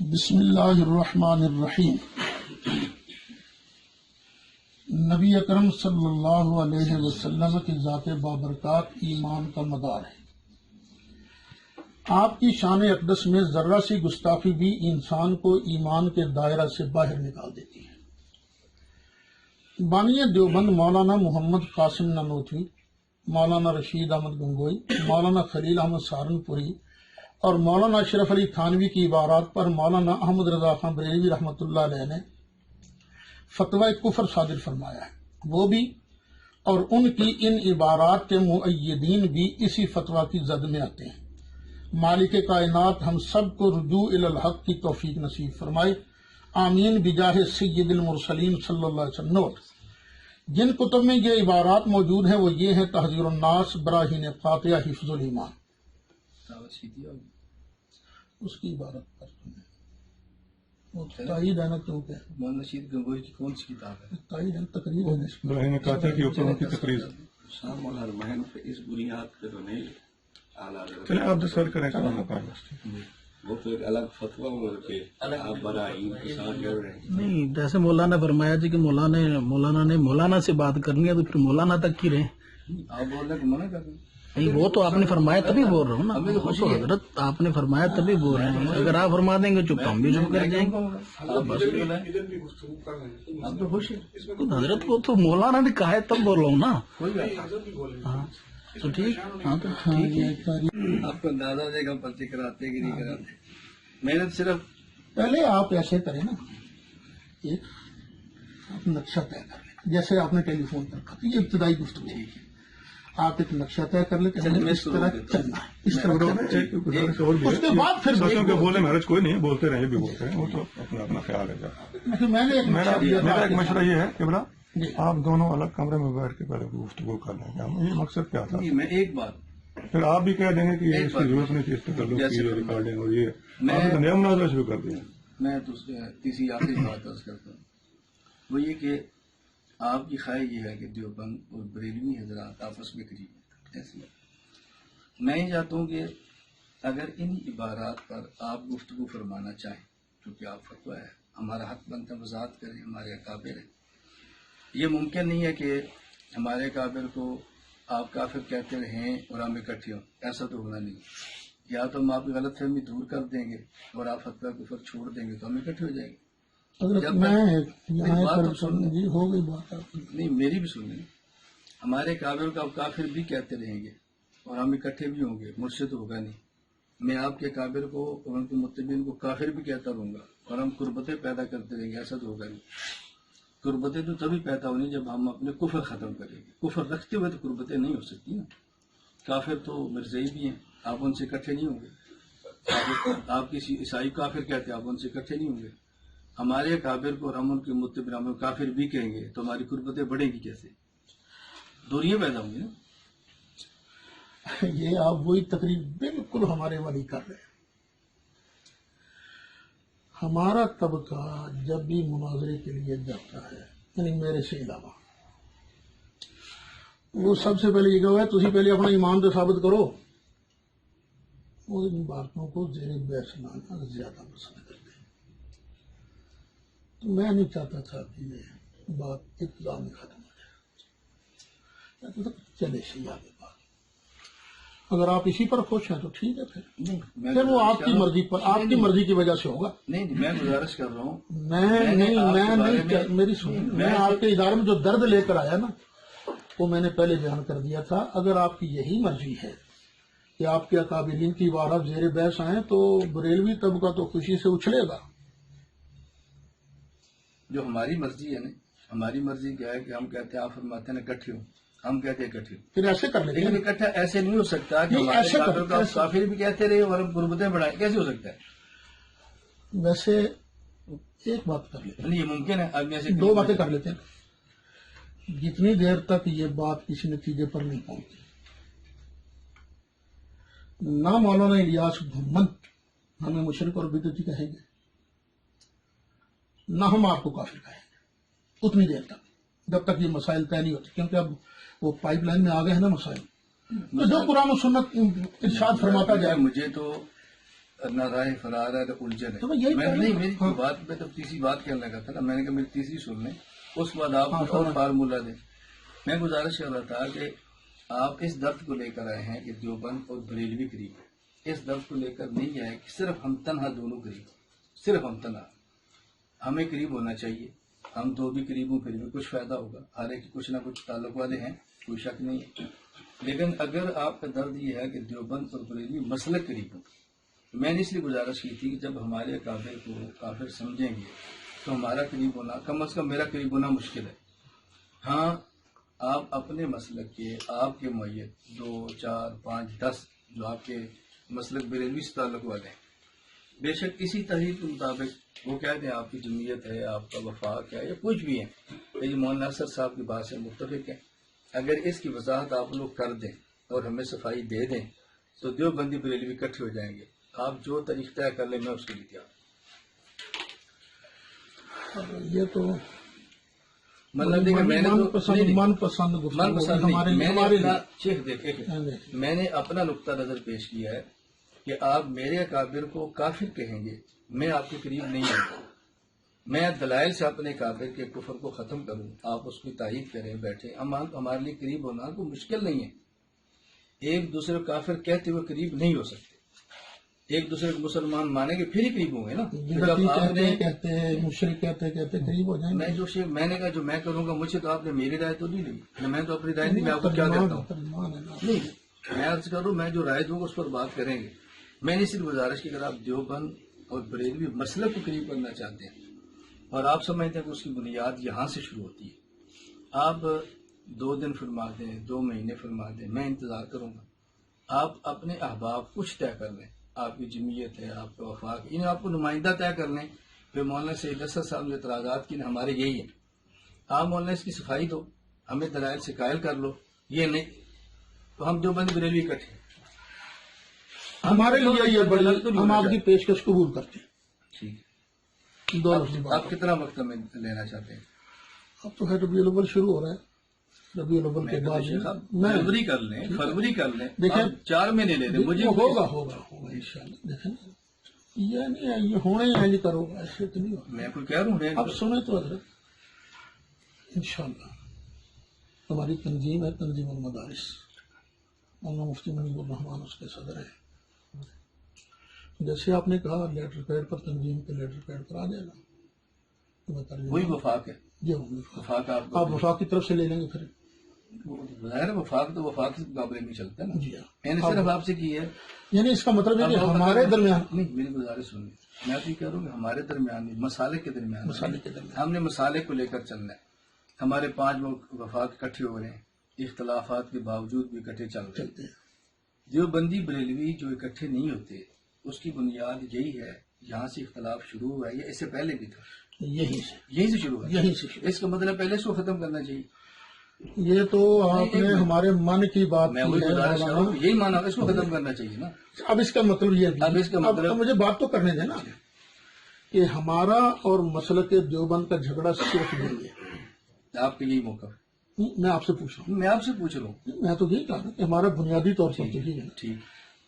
بسم اللہ الرحمن الرحیم. نبی اکرم صلی اللہ علیہ وسلم کی ذات بابرکات ایمان کا مدار ہے. آپ کی شان اقدس میں ذرہ سی گستاخی بھی انسان کو ایمان کے دائرہ سے باہر نکال دیتی ہے. بانی دیوبند مولانا محمد قاسم نانوتوی، مولانا رشید احمد گنگوئی، مولانا خلیل احمد سہارنپوری اور مولانا اشرف علی تھانوی کی عبارات پر مولانا احمد رضا خان بریلوی رحمۃ اللہ علیہ نے فتوی کفر صادر فرمایا ہے. وہ بھی اور ان کی ان عبارات کے مؤیدین بھی اسی فتوی کی زد میں آتے ہیں. مالک کائنات ہم سب کو رجوع الی الحق کی توفیق نصیب فرمائے. آمین بجاہ سید المرسلین صلی اللہ علیہ وسلم. نوٹ: جن کتب میں یہ عبارات موجود ہیں وہ یہ ہیں: تحذیر الناس، براہین قاطعہ، حفظ الایمان. اس کی عبارت پر وہ تائید ہے نا، کیونکہ مولانا رشید گنگوئی کی کون سی کتاب ہے؟ تائید ہے، تقریر ہے. براہین قاطع کے اوپر ان کی تقریر. شام الحرمین پہ اس بنیاد پہ تو نہیں چلیں آپ ڈسائڈ کریں کہ وہ تو ایک الگ فتویٰ کے آپ براہین کے ساتھ جڑ رہے ہیں. نہیں، جیسے مولانا نے فرمایا جی کہ مولانا نے مولانا سے بات کرنی ہے تو پھر مولانا تک کی رہیں. آپ بول رہے کہ منع کر دیں. نہیں وہ تو آپ نے فرمایا تبھی بول رہا ہوں نا، ہمیں تو وہ خوشی تو ہے۔ حضرت آپ نے فرمایا تبھی بول رہے ہیں، اگر آپ فرما دیں گے چپ تو ہم بھی چپ کر جائیں گے۔ ادھر بھی گفتگو کر رہے ہیں، ہم تو خوش ہیں، تو حضرت کو تو مولانا نے کہا ہے تب بول رہا ہوں نا۔ کوئی بات نہیں۔ ادھر بھی بولیں ہاں تو ٹھیک، ہاں تو ٹھیک ہے۔ آپ کو اندازہ دے گا پرچی کراتے کہ نہیں کراتے، محنت صرف پہلے آپ ایسے کریں نا، ایک آپ نقشہ طے کر لیں، جیسے آپ نے ٹیلی فون پر کہا، یہ ابتدائی گفتگو ہے، آپ ایک نقشہ طے کر لیں کہ ہمیں اس طرح چلنا ہے، اس طرح چلنا ہے۔ اس کے بعد پھر سچوں کے بولے میں کوئی نہیں، بولتے رہے بھی بولتے ہیں، وہ تو اپنا اپنا خیال ہے۔ میں نے ایک نقشہ دیا میرا تھا ایک مشورہ یہ ہے کہ بلا جی۔ آپ دونوں الگ کمرے میں بیٹھ کے پہلے گفتگو کر لیں گے، یہ مقصد کیا تھا؟ میں ایک بات پھر آپ بھی کہہ دیں گے کہ یہ ایک اس بات کی ضرورت نہیں تھی، اس پہ کر لو جیسے کی ریکارڈنگ اور یہ میں- آپ نے تو نیا مناظرہ شروع کر دیا۔ میں تو تیسری آخری بات عرض کرتا ہوں، وہ یہ کہ آپ کی خواہش یہ ہے کہ دیوبند اور بریلوی حضرات آپس میں قریب ہیں، ایسی بات۔ میں یہ چاہتا ہوں کہ اگر ان عبارات پر آپ گفتگو فرمانا چاہیں، کیونکہ آپ فتویٰ ہے، ہمارا حق بنتا ہے وضاحت کریں، ہمارے اکابر ہیں۔ یہ ممکن نہیں ہے کہ ہمارے اکابر کو آپ کافر کہتے رہیں اور ہم اکٹھے ہوں، ایسا تو ہونا نہیں۔ یا تو ہم آپ کی غلط فہمی دور کر دیں گے اور آپ فتویٰ کفر چھوڑ دیں گے تو ہم اکٹھے ہو جائیں گے۔ حضرت جب میں تک- یہاں میری بات پر تو سن لیں۔ جی ہو گئی بات آپ کی۔ نہیں میری بھی سنیں، ہمارے کافر کو آپ کافر بھی کہتے رہیں گے اور ہم اکٹھے بھی ہوں گے، مجھ سے تو ہوگا نہیں۔ میں آپ کے کافر کو اور ان کے متبعین کو کافر بھی کہتا رہوں گا اور ہم قربتیں پیدا کرتے رہیں گے، ایسا تو ہوگا نہیں۔ قربتیں تو تبھی پیدا ہونی جب ہم اپنے کفر ختم کریں گے، کفر رکھتے ہوئے تو قربتیں نہیں ہو سکتی نا۔ کافر تو مرزائی بھی ہیں، آپ ان سے اکٹھے نہیں ہوں گے۔ آپ کسی عیسائی کافر کہتے ہیں، آپ ان سے اکٹھے نہیں ہوں گے۔ ہمارے کافر کو اور ہم ان کے متبعین کافر بھی کہیں گے تو ہماری قربتیں بڑھیں گی کیسے؟ دوریاں پیدا ہوں گی نا۔ یہ آپ وہی تقریر بالکل ہمارے والی کر رہے ہیں۔ ہمارا طبقہ جب بھی مناظرے کے لیے جاتا ہے، یعنی میرے سے علاوہ، وہ سب سے پہلے یہ کہا ہے تسی پہلے اپنا ایمان تو ثابت کرو۔ وہ ان باتوں کو زیر بحث لانا زیادہ پسند کرتے ہیں۔ تو میں نہیں چاہتا تھا کہ یہ بات ابتدا میں ختم ہو جائے، میں تو چلے سی آگے بات۔ اگر آپ اسی پر خوش ہیں تو ٹھیک ہے، پھر وہ آپ کی مرضی پر، آپ کی مرضی کی وجہ سے ہوگا۔ نہیں میں گزارش کر رہا ہوں، میری سنیں، میں آپ کے ادارے میں جو درد لے کر آیا نا وہ میں نے پہلے بیان کر دیا تھا۔ اگر آپ کی یہی مرضی ہے کہ آپ کے اکابرین کی عبارات زیر بحث آئیں تو بریلوی طبقہ تو خوشی سے اچھلے گا۔ جو ہماری مرضی ہے نا، ہماری مرضی کیا ہے کہ ہم کہتے ہیں آپ فرماتے ہیں اکٹھے ہوں، ہم کہتے ہیں اکٹھے ہوں، پھر ایسے کر لیتے لیکن ہیں۔ اکٹھا ایسے نہیں ہو سکتا کہ نہیں، ہمارے ایسے کافر کرو، کو آپ ایسے۔ کافر بھی کہتے رہے اور ہم قربتیں بڑھائیں، کیسے ہو سکتا ہے؟ ویسے ایک بات کر لیتے نہیں یہ ممکن ہے، اب ایسے ہیں، دو باتیں کر لیتے ہیں۔ جتنی دیر تک یہ بات کسی نتیجے پر نہیں پہنچتی، نہ مولانا الیاس محمد ہمیں مشرک اور بدعتی کہیں گے، نہ ہم آپ کو کافر کہیں گے، اتنی دیر تک، جب تک یہ مسائل طے نہیں ہوتے، کیونکہ اب وہ پائپ لائن میں آ گئے ہیں نا مسائل، تو جو قرآن و سنت ارشاد فرماتا جائے۔ مجھے تو نہ رائے فرار ہے نہ الجھن ہے۔ تو میں یہی میں کہہ رہا نہیں ہوں۔ میری ہاں۔ بات میں تو تیسری بات کہنے لگا تھا نا، میں نے کہا میری تیسری سن لیں، اس کے بعد آپ ہاں، کچھ اور فرمائیں۔ فارمولہ دیں۔ میں گزارش کر رہا تھا کہ آپ اس درد کو لے کر آئے ہیں کہ دیوبند اور بریلوی قریب ہے، اس درد کو لے کر نہیں آئے کہ صرف ہم تنہا دونوں قریب، صرف ہم تنہا، ہمیں قریب ہونا چاہیے، ہم دو بھی قریب ہوں پھر بھی کچھ فائدہ ہوگا، ہر ایک کچھ نہ کچھ تعلق والے ہیں، کوئی شک نہیں ہے۔ لیکن اگر آپ کا درد یہ ہے کہ دیوبند اور بریلوی مسلک قریب ہوں، میں نے اس لیے گزارش کی تھی کہ جب ہمارے اکابر کو کافر سمجھیں گے تو ہمارا قریب ہونا، کم از کم میرا قریب ہونا مشکل ہے۔ ہاں آپ اپنے مسلک کے، آپ کے معیت 2 4 5 10 جو آپ کے مسلک بریلوی سے تعلق والے ہیں، بے شک اسی تحریک کے مطابق وہ کہہ دیں آپ کی جمعیت ہے، آپ کا وفاق ہے یا کچھ بھی ہے، یہ مولانا ناصر صاحب کی بات سے متفق ہے۔ اگر اس کی وضاحت آپ لوگ کر دیں اور ہمیں صفائی دے دیں تو دیوبندی بریلوی اکٹھے ہو جائیں گے۔ آپ جو طریق طے کر لیں میں اس کے لیے تیار ہوں۔ یہ تو مطلب دیکھیں میں نے من تو پسند نہیں، من پسند من گفتگو پسند ہمارے نہیں، ہمارے میں نے لیے۔ اپنا شیخ دیکھیں، میں نے اپنا نقطہ نظر پیش کیا ہے کہ آپ میرے اکابر کو کافر کہیں گے، میں آپ کے قریب نہیں ہوں، میں دلائل سے اپنے کافر کے کفر کو ختم کروں، آپ اس کی تائید کریں، بیٹھیں، ہمارے لیے قریب ہونا کوئی مشکل نہیں ہے۔ ایک دوسرے کو کافر کہتے ہوئے قریب نہیں ہو سکتے. ایک دوسرے کو مسلمان مانیں گے پھر ہی قریب ہوں گے نا. جب آپ نے کہتے ہیں مشرک کہتے قریب ہو جائیں گے. میں نے کہا جو میں کروں گا مجھ سے تو آپ نے میری رائے تو نہیں لی. میں تو اپنی رائے نہیں, میں آپ کو کیا کہتا ہوں نہیں, میں عرض کروں میں جو رائے دوں گا اس پر بات کریں گے. میں نے صرف گزارش کی اگر آپ دیوبند اور بریلوی مسلک کو قریب کرنا چاہتے ہیں اور آپ سمجھتے ہیں کہ اس کی بنیاد یہاں سے شروع ہوتی ہے, آپ 2 دن فرما دیں, 2 مہینے فرما دیں, میں انتظار کروں گا. آپ اپنے احباب کچھ طے کر لیں, آپ کی جمعیت ہے, آپ کا وفاق, انہیں آپ کو نمائندہ طے کر لیں. پھر مولانا سید اسد صاحب جو اعتراضات کی ہمارے یہی ہیں, آپ مولانا اس کی صفائی دو, ہمیں دلائل سے قائل کر لو, یہ نہیں تو ہم دیوبند بریلوی اکٹھے. ہمارے لیے یہ بڑی, ہم آپ کی پیشکش قبول کرتے ہیں. ٹھیک, آپ کتنا وقت ہمیں لینا چاہتے ہیں؟ اب تو ہے ربیع الاول شروع ہو رہا ہے, ربیع الاول کے بعد فروری کر لیں, فروری کر لیں, دیکھیں 4 مہینے لے لیں. مجھے ہوگا انشاءاللہ. دیکھیں یہ نہیں ہے, یہ ہونا ہی ہے, کرو ایسے تو نہیں ہوگا. میں کوئی کہہ رہا ہوں, اب سنیں تو حضرت انشاءاللہ ہماری تنظیم ہے, تنظیم المدارس, مولانا مفتی منیب الرحمان اس کے صدر ہے. جیسے آپ نے کہا لیٹر پیڈ پر, تنظیم کے لیٹر پیڈ پر آ جائے گا, وہی وفاق ہے. یہ وفاق آپ وفاق کی طرف سے لے لیں گے. پھر ظاہر وفاق تو وفاق کے مقابلے میں چلتا ہے نا. جی ہاں, میں نے صرف آپ سے کی ہے, یعنی اس کا مطلب ہے کہ ہمارے درمیان نہیں, میری گزارش سنیے, میں تو یہ کہہ رہا ہوں کہ ہمارے درمیان مسالے کے درمیان ہم نے مسالے کو لے کر چلنا ہے. ہمارے 5 لوگ وفاق اکٹھے ہو رہے ہیں, اختلافات کے باوجود بھی اکٹھے چل رہے ہیں. دیوبندی بریلوی جو اکٹھے نہیں ہوتے اس کی بنیاد یہی ہے, یہاں سے اختلاف شروع ہوا ہے, یہ اس سے پہلے بھی تھا, یہیں سے شروع ہوا. اس کا مطلب پہلے اس کو ختم کرنا چاہیے. یہ تو آپ نے ہمارے من کی بات میں یہی مانا, اس کو ختم کرنا چاہیے نا. اب اس کا مطلب یہ, اب اس کا مطلب مجھے بات تو کرنے دیں نا کہ ہمارا اور مسلک دیوبند کا جھگڑا صرف یہی ہے. آپ کا یہی موقع ہے. میں آپ سے پوچھ رہا ہوں, میں آپ سے پوچھ رہا ہوں, میں تو یہی کہا کہ ہمارا بنیادی طور پر یہی ہے. ٹھیک,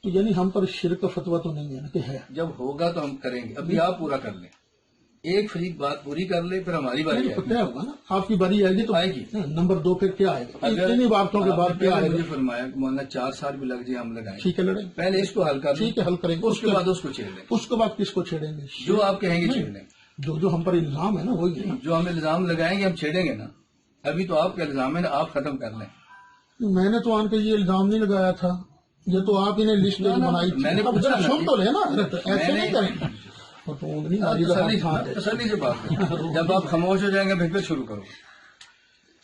تو یعنی ہم پر شرک کا فتویٰ تو نہیں ہے نا کہ ہے. جب ہوگا تو ہم کریں گے. ابھی آپ پورا کر لیں, ایک فریق بات پوری کر لے, پھر ہماری باری آئے گی. کیا ہوگا نا, آپ کی باری آئے گی تو آئے گی. نمبر 2 پھر کیا آئے گا, اتنی باتوں کے بعد کیا آئے گا. مجھے فرمایا کہ مولانا 4 سال بھی لگ جائے ہم لگائیں. ٹھیک ہے, لڑیں, پہلے اس کو حل کر, ٹھیک ہے, حل کریں گے. اس کے بعد اس کو چھیڑ لیں. اس کے بعد کس کو چھیڑیں گے, جو آپ کہیں گے چھیڑ لیں. جو ہم پر الزام ہے نا وہی ہے. جو ہم الزام لگائیں گے ہم چھیڑیں گے نا. ابھی تو آپ کا الزام ہے نا, آپ ختم کر لیں. میں نے تو آن کے یہ الزام نہیں لگایا تھا, یہ تو آپ ہی نے لسٹ بنائی. میں نے سن تو لے نا, ایسے نہیں کریں. تسلی سے بات کریں. جب آپ خاموش ہو جائیں گے پھر شروع کرو.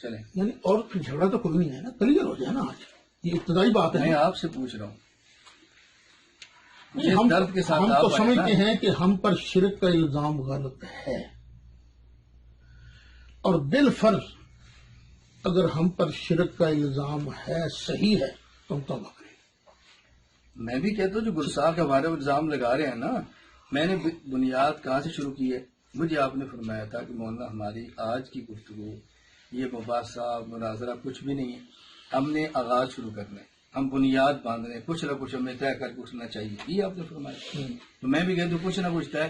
چلیں, یعنی اور جھگڑا تو کوئی نہیں ہے نا, کلیئر ہو جائے نا. آج یہ ابتدائی بات ہے. میں آپ سے پوچھ رہا ہوں, ہم تو سمجھتے ہیں کہ ہم پر شرک کا الزام غلط ہے, اور بالفرض اگر ہم پر شرک کا الزام ہے, صحیح ہے, تو ہم توبہ کریں. میں بھی کہتا ہوں جو گستاخ ہمارے الزام لگا رہے ہیں نا, میں نے بنیاد کہاں سے شروع کی ہے. مجھے آپ نے فرمایا تھا کہ مولانا ہماری آج کی گفتگو یہ مباحثہ مناظرہ کچھ بھی نہیں ہے, ہم نے آغاز شروع کرنا ہے, ہم بنیاد باندھ رہے ہیں, کچھ نہ کچھ ہمیں طے کر کے اٹھنا چاہیے, یہ آپ نے فرمایا. تو میں بھی کہتا ہوں کچھ نہ کچھ طے,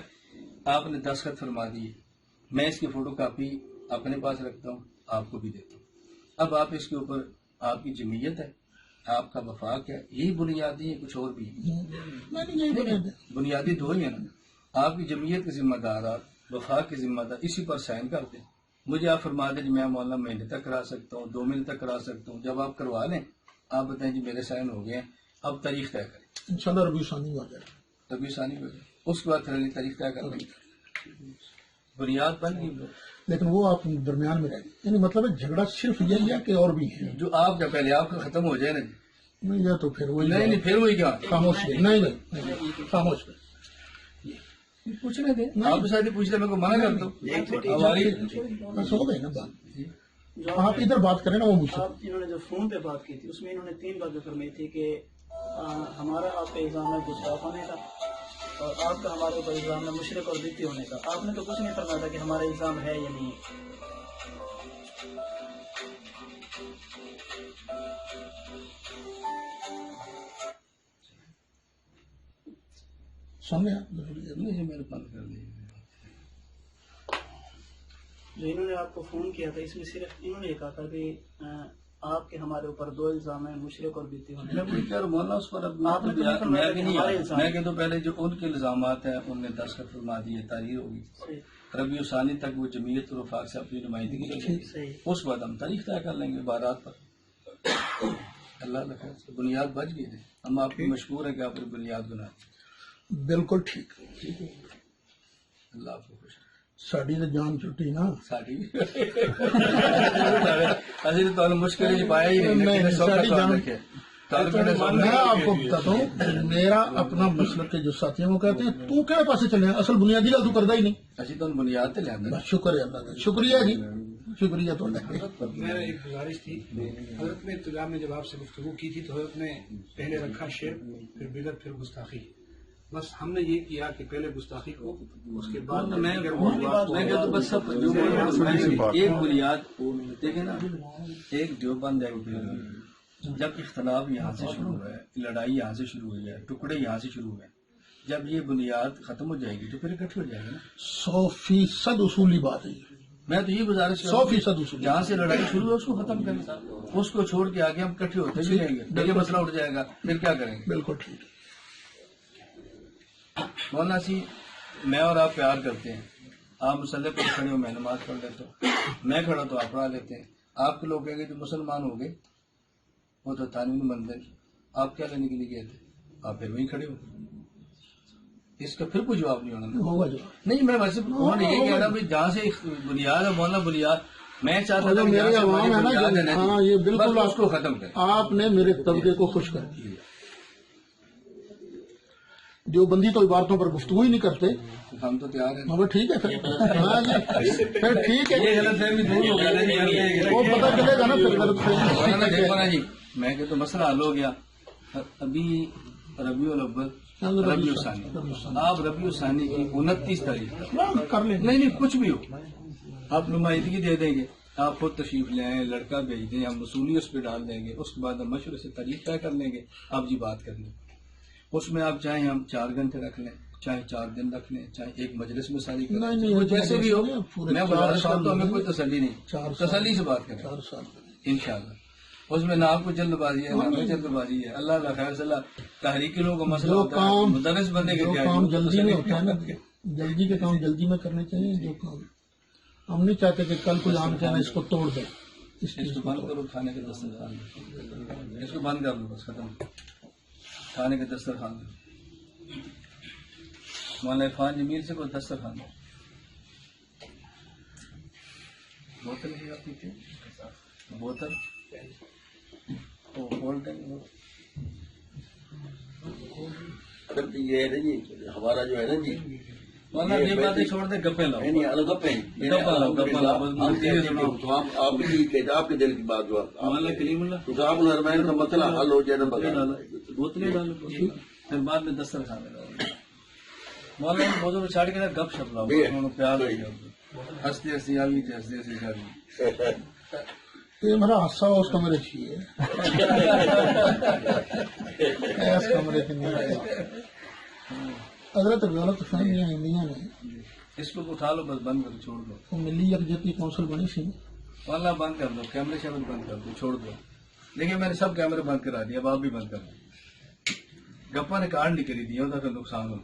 آپ نے 10 خط فرما دیے, میں اس کی فوٹو کاپی اپنے پاس رکھتا ہوں, آپ کو بھی دیتا ہوں. اب آپ اس کے اوپر, آپ کی جمعیت ہے, آپ کا وفاق ہے, یہی بنیادی ہے, کچھ اور بھی بنیادی 2 ہی ہے نا. آپ کی جمعیت کے ذمہ دار, آپ وفاق کے ذمہ دار, اسی پر سائن کر دیں. مجھے آپ فرما دیں کہ میں مولانا مہینے تک کرا سکتا ہوں, 2 مہینے تک کرا سکتا ہوں. جب آپ کروا لیں آپ بتائیں جی میرے سائن ہو گئے ہیں, اب تاریخ طے کریں. انشاءاللہ ربیع ثانی ہو جائے, ربیع ثانی ہو جائے, اس کے بعد پھر اگلی تاریخ طے کر لیں گے. بنیاد بن گئی, لیکن وہ آپ درمیان میں رہ گئے. یعنی مطلب ہے جھگڑا صرف یہی ہے کہ اور بھی ہے. جو آپ کا پہلے آپ کا ختم ہو جائے نا, نہیں یا تو پھر وہی, نہیں پھر وہی کیا خاموش ہے. نہیں خاموش ہے, پوچھنے دیں. آپ شاید پوچھ رہے, میں کو منع کرتا ہوں. ہماری بس ہو گئی نا بات. آپ ادھر بات کریں نا, وہ مجھ سے. آپ انہوں نے جو فون پہ بات کی تھی اس میں انہوں نے 3 باتیں فرمائی تھی کہ ہمارا آپ کا الزام ہے گستاخ ہونے کا, اور آپ کا ہمارے اوپر الزام ہے مشرک اور بدعتی ہونے کا. آپ نے تو کچھ نہیں فرمایا تھا کہ ہمارا الزام ہے یا نہیں. سامنے میرے بند کر دیجیے. جو انہوں نے آپ کو فون کیا تھا اس میں صرف انہوں نے یہ کہا تھا کہ آپ کے ہمارے اوپر 2 الزام ہیں، مشرق اور بیتی ہونے میں وہی کہہ رہا ہوں مولانا، اس پر اب آپ نے تو نہیں فرمایا کہ ہمارے الزام میں کہ تو پہلے جو ان کے الزامات ہیں ان نے دستخط فرما دیے، تحریر ہوگی، ربیع ثانی تک وہ جمعیت اور وفاق سے اپنی نمائندگی کریں گے، اس کے بعد ہم تاریخ طے کر لیں گے بارات پر. اللہ خیر، بنیاد بچ گئی تھی. ہم آپ کو مشکور ہیں کہ آپ نے بنیاد بنا. بالکل ٹھیک. اللہ آپ کو خوش. ساڑی تو جان چھٹی نا ساری ابھی تو مشکل ہی پایا ہی نہیں. ساڑی جان میں آپ کو بتاتا ہوں، میرا اپنا مسلک کے جو ساتھی ہیں وہ کہتے ہیں تو کہڑے پاسے چلے ہیں، اصل بنیادی گل تو کرتا ہی نہیں. اچھی تو بنیاد تے لیا. شکر ہے اللہ کا، شکریہ جی، شکریہ تو میرا ایک گزارش تھی، حضرت نے ابتدا میں جب آپ سے گفتگو کی تھی تو حضرت نے پہلے رکھا شرک، پھر بدعت، پھر گستاخی. بس ہم نے یہ کیا کہ پہلے گستاخی کو، اس کے بعد میں کہتا ہوں بس سب ایک بنیاد دیکھیں نا. ایک دیوبند ہے، جب اختلاف یہاں سے شروع ہوا ہے، لڑائی یہاں سے شروع ہوئی ہے، ٹکڑے یہاں سے شروع ہوئے، جب یہ بنیاد ختم ہو جائے گی تو پھر اکٹھے ہو جائے گا نا. 100% اصولی بات ہے. میں تو یہ گزارش 100% اصولی. جہاں سے لڑائی شروع ہے اس کو ختم کریں، اس کو چھوڑ کے آگے ہم اکٹھے ہوتے بھی رہیں گے. یہ مسئلہ اٹھ جائے گا پھر کیا کریں گے. بالکل ٹھیک. مولانا سی، میں اور آپ پیار کرتے ہیں. آپ مسئلے پر کھڑے ہو، میں نماز پڑھ لیتا ہوں، میں کھڑا تو آپ پڑھا لیتے ہیں. آپ کے لوگ کہیں گے جو مسلمان ہو گئے وہ تو تعلیم بن گئے، آپ کیا لینے کے لیے گئے تھے، آپ پھر وہیں کھڑے ہو. اس کا پھر کوئی جواب نہیں ہونا ہوگا. نہیں، میں ویسے انہوں نے یہ کہہ رہا بھائی جہاں سے بنیاد ہے مولانا بنیاد، میں چاہتا تھا میرے عوام ہے نا، ہاں یہ بالکل اس کو ختم کریں. آپ نے میرے طبقے کو خوش کر دیا. جو بندی تو عبارتوں پر گفتگو ہی نہیں کرتے. ہم تو تیار ہیں. ہاں ٹھیک ہے پھر. ہاں جی پھر ٹھیک ہے، یہ غلط فہمی دور ہو گیا، وہ پتہ چلے گا نا پھر غلط فہمی. دیکھو نا جی، میں کہ تو مسئلہ حل ہو گیا. ابھی ربیع الاول، ربیع الثانی، آپ ربیع الثانی کی 29 تاریخ کر لیں. نہیں کچھ بھی ہو، آپ نمائندگی دے دیں گے، آپ خود تشریف لے آئیں، لڑکا بھیج دیں، ہم وصولی اس پہ ڈال دیں گے، اس کے بعد ہم مشورے سے تاریخ طے کر لیں گے. آپ جی بات کر لیں، اس میں آپ چاہیں ہم 4 گھنٹے رکھ لیں، چاہے 4 دن رکھ لیں، چاہے ایک مجلس میں ساری جیسے بھی ہو. میں گزارش کرتا ہوں، ہمیں کوئی تسلی نہیں، تسلی سے بات کریں 4 سال انشاءاللہ. اس میں نہ آپ کو جلد بازی ہے نہ ہمیں جلد بازی ہے. اللہ خیر صلی اللہ. تحریکی لوگوں کا مسئلہ ہوتا ہے، مدرس بندے کے کام جلدی میں ہوتا ہے نا، جلدی کے کام جلدی میں کرنے چاہیے. جو کام ہم نہیں چاہتے کہ کل کوئی عام کہنا اس کو توڑ دے. اس کو بند کرو، کھانے کے دسترخوان، اس کو بند کر لو، بس ختم. کھانے کے دسترخوان مولانا عرفان جمیل سے کوئی دسترخوان بوتل بھی آپ پیتے ہیں، بوتل یہ ہے نا جی ہمارا جو ہے نا جی، مولانا یہ باتیں چھوڑ دیں، گپے لاؤ. آپ کے دل کی بات جو مولانا کریم اللہ تو آپ الرمین کا مسئلہ حل ہو جائے نا، بوتلیں ڈالو، پھر بعد میں دسترخوان میں لاؤ. مولانا بزرگ چھاڑ کے نا گپ شپ لاؤ، پیار ہو گیا، ہنستے ہنستے آ گئی تھی، ہنستے ہنستے جا گئی. یہ میرا حصہ اس کمرے چاہیے، اس کمرے کے نہیں. حضرت غلط فہمیاں انڈیا نے، اس کو اٹھا لو، بس بند کرو، چھوڑ دو. وہ ملی یکجہتی کونسل بنی سی، واللہ بند کر دو، کیمرے شیمرے بند کر دو، چھوڑ دو. لیکن میں نے سب کیمرے بند کرا دیا، اب آپ بھی بند کر دو. گپا نے کارڈ نہیں کری دیا، ہوتا پھر نقصان ہوتا.